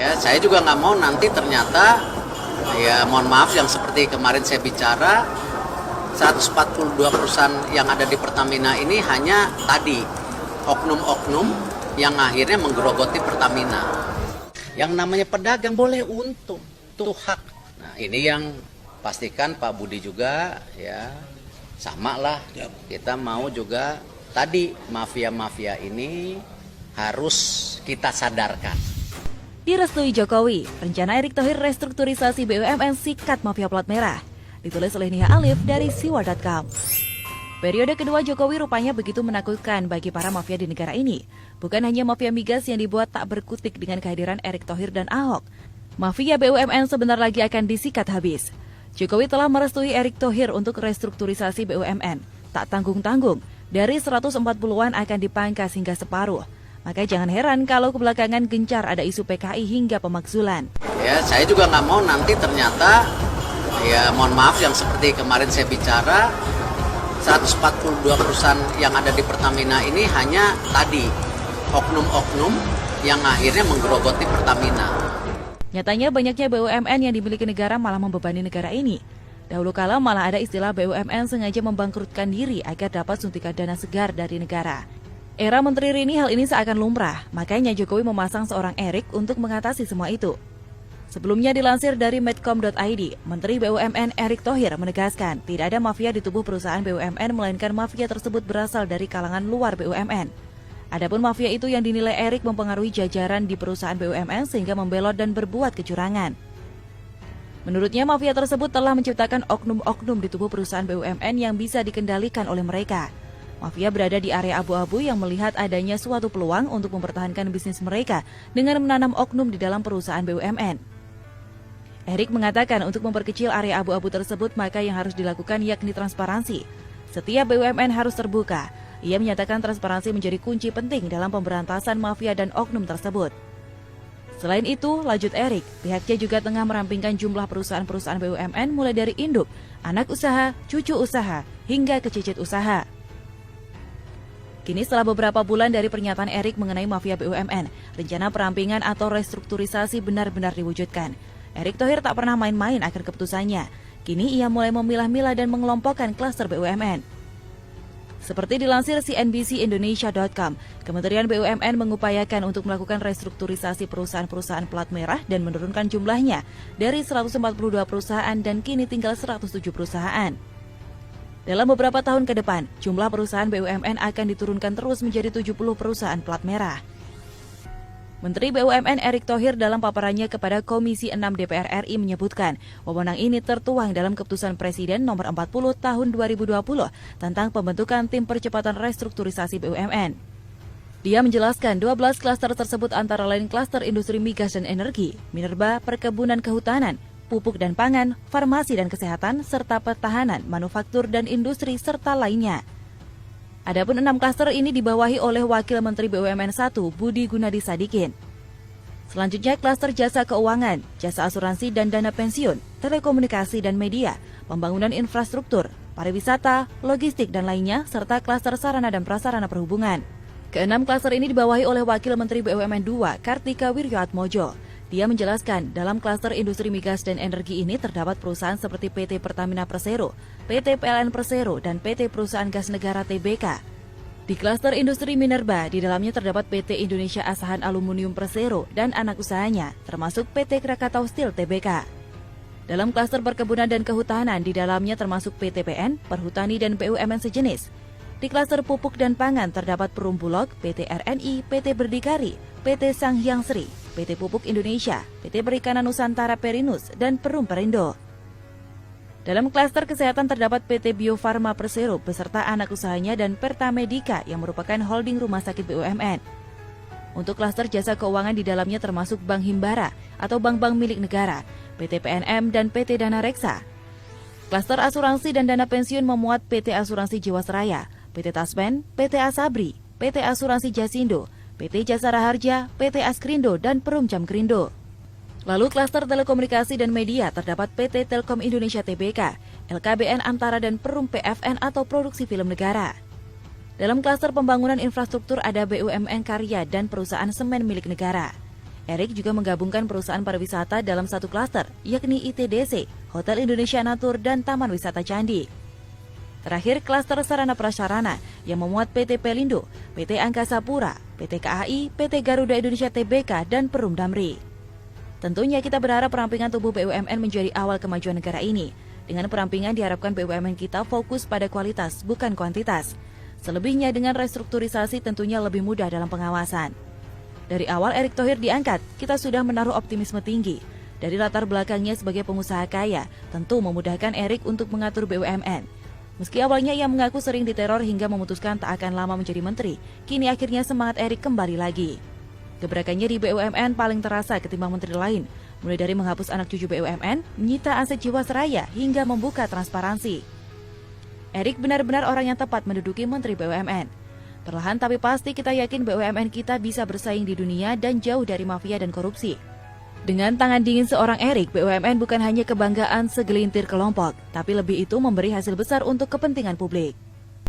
Ya, saya juga nggak mau nanti ternyata, ya mohon maaf yang seperti kemarin saya bicara, 142 perusahaan yang ada di Pertamina ini hanya tadi oknum-oknum yang akhirnya menggerogoti Pertamina. Yang namanya pedagang boleh untung, itu hak. Nah ini yang pastikan Pak Budi juga ya sama lah. Kita mau juga tadi mafia-mafia ini harus kita sadarkan. Direstui Jokowi, rencana Erick Thohir restrukturisasi BUMN sikat mafia plat merah. Ditulis oleh Nia Alif dari siwa.com. Periode kedua Jokowi rupanya begitu menakutkan bagi para mafia di negara ini. Bukan hanya mafia migas yang dibuat tak berkutik dengan kehadiran Erick Thohir dan Ahok. Mafia BUMN sebentar lagi akan disikat habis. Jokowi telah merestui Erick Thohir untuk restrukturisasi BUMN. Tak tanggung-tanggung, dari 140-an akan dipangkas hingga separuh. Maka jangan heran kalau kebelakangan gencar ada isu PKI hingga pemakzulan. Ya, saya juga nggak mau nanti ternyata, ya mohon maaf yang seperti kemarin saya bicara, 142 perusahaan yang ada di Pertamina ini hanya tadi oknum-oknum yang akhirnya menggerogoti Pertamina. Nyatanya banyaknya BUMN yang dimiliki negara malah membebani negara ini. Dahulu kala malah ada istilah BUMN sengaja membangkrutkan diri agar dapat suntikan dana segar dari negara. Era Menteri Rini hal ini seakan lumrah, makanya Jokowi memasang seorang Erick untuk mengatasi semua itu. Sebelumnya dilansir dari medcom.id, Menteri BUMN Erick Thohir menegaskan tidak ada mafia di tubuh perusahaan BUMN melainkan mafia tersebut berasal dari kalangan luar BUMN. Adapun mafia itu yang dinilai Erick mempengaruhi jajaran di perusahaan BUMN sehingga membelot dan berbuat kecurangan. Menurutnya mafia tersebut telah menciptakan oknum-oknum di tubuh perusahaan BUMN yang bisa dikendalikan oleh mereka. Mafia berada di area abu-abu yang melihat adanya suatu peluang untuk mempertahankan bisnis mereka dengan menanam oknum di dalam perusahaan BUMN. Erick mengatakan untuk memperkecil area abu-abu tersebut maka yang harus dilakukan yakni transparansi. Setiap BUMN harus terbuka. Ia menyatakan transparansi menjadi kunci penting dalam pemberantasan mafia dan oknum tersebut. Selain itu, lanjut Erick, pihaknya juga tengah merampingkan jumlah perusahaan-perusahaan BUMN mulai dari induk, anak usaha, cucu usaha, hingga ke cicit usaha. Kini setelah beberapa bulan dari pernyataan Erick mengenai mafia BUMN, rencana perampingan atau restrukturisasi benar-benar diwujudkan. Erick Thohir tak pernah main-main akan keputusannya. Kini ia mulai memilah-milah dan mengelompokkan klaster BUMN. Seperti dilansir CNBC-Indonesia.com, Kementerian BUMN mengupayakan untuk melakukan restrukturisasi perusahaan-perusahaan plat merah dan menurunkan jumlahnya dari 142 perusahaan dan kini tinggal 107 perusahaan. Dalam beberapa tahun ke depan, jumlah perusahaan BUMN akan diturunkan terus menjadi 70 perusahaan plat merah. Menteri BUMN Erick Thohir dalam paparannya kepada Komisi 6 DPR RI menyebutkan, wewenang ini tertuang dalam Keputusan Presiden Nomor 40 Tahun 2020 tentang pembentukan Tim Percepatan Restrukturisasi BUMN. Dia menjelaskan 12 klaster tersebut antara lain klaster industri migas dan energi, minerba, perkebunan kehutanan, pupuk dan pangan, farmasi dan kesehatan, serta pertahanan, manufaktur dan industri, serta lainnya. Adapun 6 klaster ini dibawahi oleh Wakil Menteri BUMN 1, Budi Gunadi Sadikin. Selanjutnya klaster jasa keuangan, jasa asuransi dan dana pensiun, telekomunikasi dan media, pembangunan infrastruktur, pariwisata, logistik dan lainnya, serta klaster sarana dan prasarana perhubungan. Keenam klaster ini dibawahi oleh Wakil Menteri BUMN 2, Kartika Wirjoatmojo. Dia menjelaskan, dalam klaster industri migas dan energi ini terdapat perusahaan seperti PT Pertamina Persero, PT PLN Persero, dan PT Perusahaan Gas Negara Tbk. Di klaster industri minerba, di dalamnya terdapat PT Indonesia Asahan Aluminium Persero dan anak usahanya, termasuk PT Krakatau Steel Tbk. Dalam klaster perkebunan dan kehutanan, di dalamnya termasuk PT PN, Perhutani, dan BUMN sejenis. Di klaster pupuk dan pangan terdapat Perum Bulog, PT RNI, PT Berdikari, PT Sanghyang Sri, PT Pupuk Indonesia, PT Perikanan Nusantara Perinus, dan Perum Perindo. Dalam klaster kesehatan terdapat PT Bio Farma Persero beserta anak usahanya dan Pertamedika yang merupakan holding rumah sakit BUMN. Untuk klaster jasa keuangan di dalamnya termasuk Bank Himbara atau bank-bank milik negara, PT PNM dan PT Dana Reksa. Klaster asuransi dan dana pensiun memuat PT Asuransi Jiwasraya, PT Taspen, PT Asabri, PT Asuransi Jasindo, PT Jasara Harja, PT Askrindo, dan Perum Jamkrindo. Lalu klaster telekomunikasi dan media terdapat PT Telkom Indonesia Tbk, LKBN Antara, dan Perum PFN atau Produksi Film Negara. Dalam klaster pembangunan infrastruktur ada BUMN Karya dan perusahaan semen milik negara. Erik juga menggabungkan perusahaan pariwisata dalam satu klaster, yakni ITDC, Hotel Indonesia Natur, dan Taman Wisata Candi. Terakhir, klaster sarana prasarana yang memuat PT Pelindo, PT Angkasa Pura, PT KAI, PT Garuda Indonesia Tbk, dan Perum Damri. Tentunya kita berharap perampingan tubuh BUMN menjadi awal kemajuan negara ini. Dengan perampingan diharapkan BUMN kita fokus pada kualitas, bukan kuantitas. Selebihnya dengan restrukturisasi tentunya lebih mudah dalam pengawasan. Dari awal Erick Thohir diangkat, kita sudah menaruh optimisme tinggi. Dari latar belakangnya sebagai pengusaha kaya, tentu memudahkan Erick untuk mengatur BUMN. Meski awalnya ia mengaku sering diteror hingga memutuskan tak akan lama menjadi menteri, kini akhirnya semangat Erick kembali lagi. Gebrakannya di BUMN paling terasa ketimbang menteri lain, mulai dari menghapus anak cucu BUMN, menyita aset Jiwasraya, hingga membuka transparansi. Erick benar-benar orang yang tepat menduduki menteri BUMN. Perlahan tapi pasti kita yakin BUMN kita bisa bersaing di dunia dan jauh dari mafia dan korupsi. Dengan tangan dingin seorang Erick, BUMN bukan hanya kebanggaan segelintir kelompok, tapi lebih itu memberi hasil besar untuk kepentingan publik.